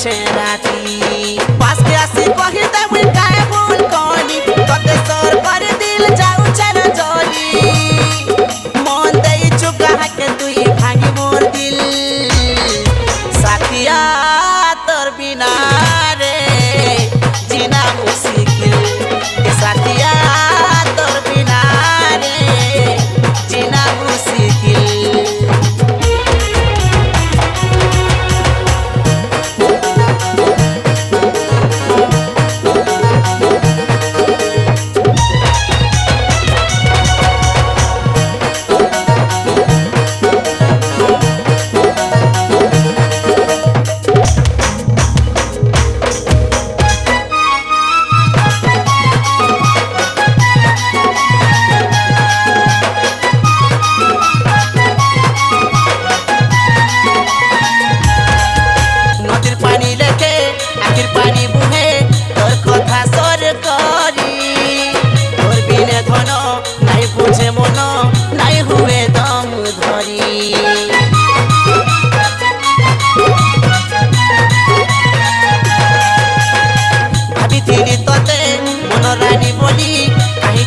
छे राती पास के आसी कहि दे मुई काहे भूल कोनी तते सर कर दिल जाऊ चल जोली मन दे चुका के तुई भागी मोर दिल साथिया तोर बिना रे जीना मुश्किल के साथिया तोर बिना रे जीना मुश्किल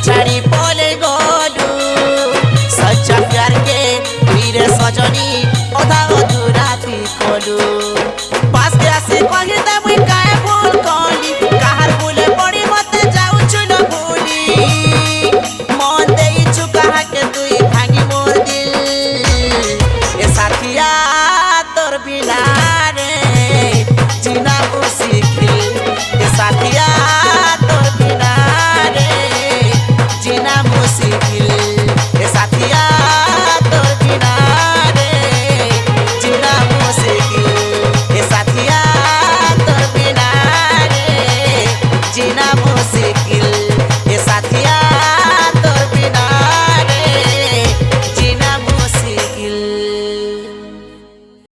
छाड़ी बोले गोलू सच्चा प्यार के वीर सजनी